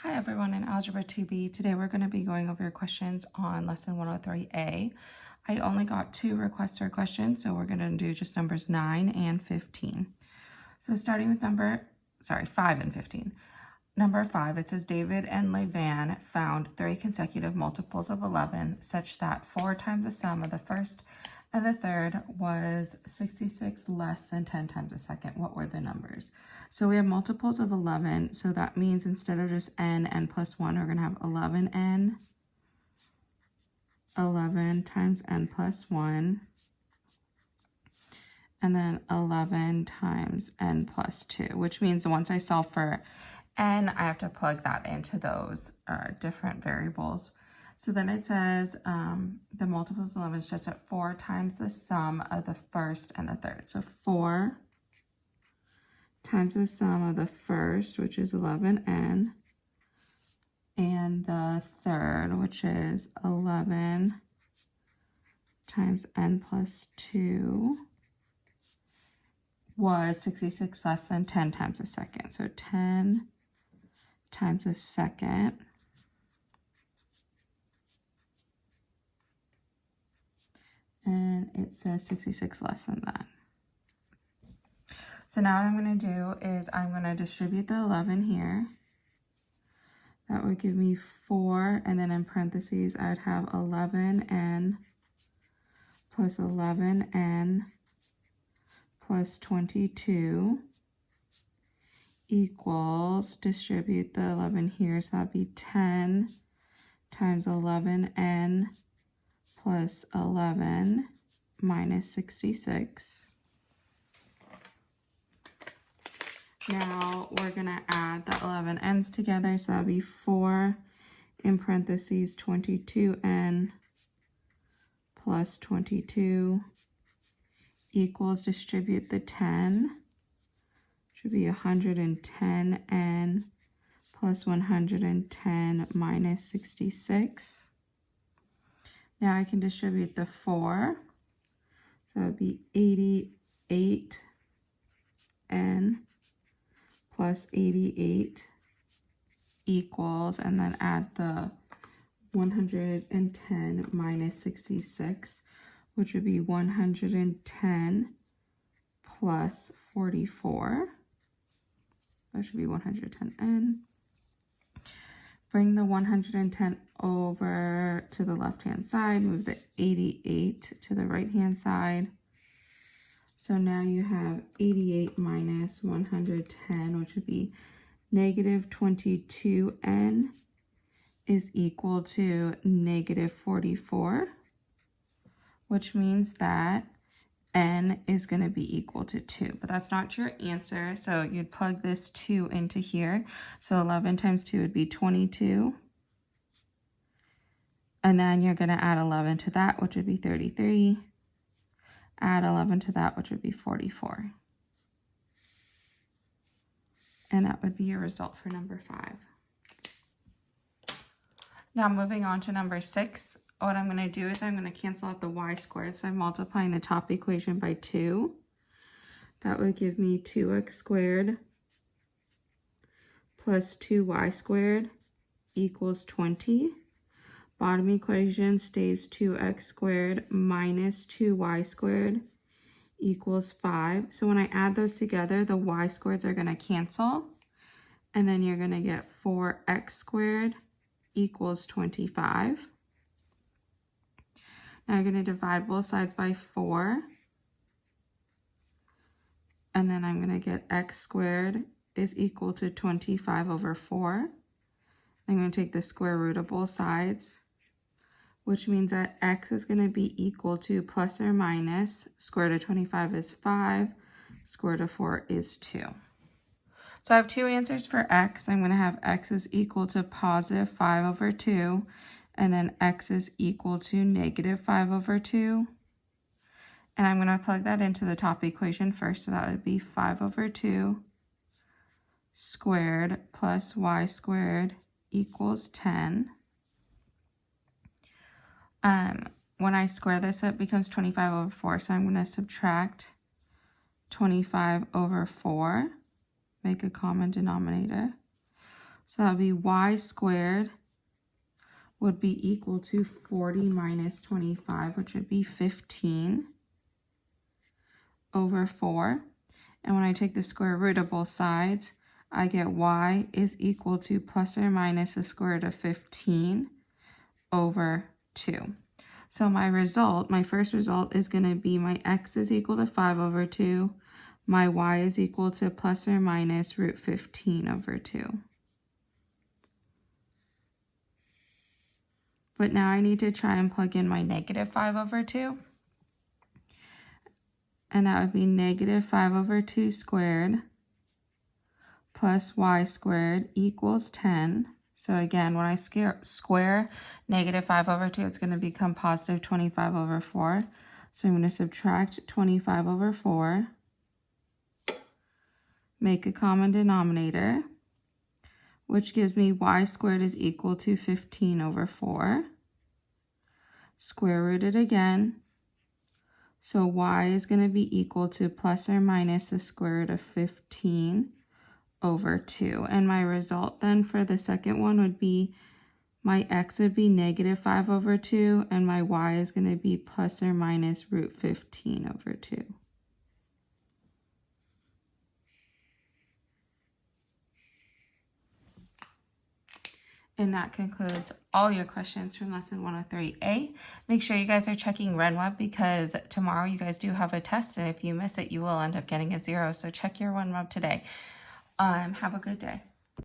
Hi everyone in Algebra 2B. Today we're going to be going over your questions on lesson 103A. I only got 2 requests for questions, so we're going to do just numbers 9 and 15. So starting with 5 and 15. Number 5, it says David and Levan found 3 consecutive multiples of 11 such that 4 times the sum of the first and the third was 66 less than 10 times the second. What were the numbers? So we have multiples of 11. So that means instead of just n plus 1, we're going to have 11n, 11 times n plus 1, and then 11 times n plus 2, which means once I solve for n, I have to plug that into those different variables. So then it says the multiples of 11 is just at 4 times the sum of the first and the third. So 4 times the sum of the first, which is 11n, and the third, which is 11 times n plus 2, was 66 less than 10 times a second. So 10 times a second and it says 66 less than that. So now what I'm going to do is I'm going to distribute the 11 here. That would give me 4, and then in parentheses I would have 11n plus 11n plus 22 equals, distribute the 11 here, so that'd be 10 times 11n plus 11 minus 66. Now we're going to add the 11 n's together, so that'll be 4 in parentheses 22n plus 22 equals, distribute the 10, should be 110n plus 110 minus 66. Now I can distribute the 4, so it would be 88n plus 88 equals, and then add the 110 minus 66, which would be 110 plus 44. That should be 110n. Bring the 110 over to the left-hand side, move the 88 to the right-hand side. So now you have 88 minus 110, which would be negative 22n is equal to negative 44, which means that n is going to be equal to 2, but that's not your answer. So you'd plug this 2 into here. So 11 times 2 would be 22. And then you're going to add 11 to that, which would be 33. Add 11 to that, which would be 44. And that would be your result for number 5. Now moving on to number 6. What I'm going to do is I'm going to cancel out the y squared by multiplying the top equation by 2. That would give me 2x squared plus 2y squared equals 20. Bottom equation stays 2x squared minus 2y squared equals 5. So when I add those together, the y squareds are going to cancel. And then you're going to get 4x squared equals 25. Now I'm going to divide both sides by 4. And then I'm going to get x squared is equal to 25 over 4. I'm going to take the square root of both sides, which means that x is going to be equal to plus or minus square root of 25 is 5, square root of 4 is 2. So I have 2 answers for x. I'm going to have x is equal to positive 5 over 2, and then x is equal to negative 5 over 2. And I'm going to plug that into the top equation first, so that would be 5 over 2 squared plus y squared equals 10. When I square this, it becomes 25 over 4, so I'm going to subtract 25 over 4, make a common denominator. So that would be y squared would be equal to 40 minus 25, which would be 15 over 4. And when I take the square root of both sides, I get y is equal to plus or minus the square root of 15 over 2. So my result, my first result is going to be my x is equal to 5 over 2. My y is equal to plus or minus root 15 over 2. But now I need to try and plug in my negative 5 over 2. And that would be negative 5 over 2 squared plus y squared equals 10. So again, when I square negative 5 over 2, it's going to become positive 25 over 4. So I'm going to subtract 25 over 4, make a common denominator, which gives me y squared is equal to 15 over 4. Square root it again. So y is going to be equal to plus or minus the square root of 15 over 2. And my result then for the second one would be my x would be negative 5 over 2, and my y is going to be plus or minus root 15 over 2. And that concludes all your questions from lesson 103A. Make sure you guys are checking RenWeb because tomorrow you guys do have a test, and if you miss it, you will end up getting a 0. So check your RenWeb today. Have a good day.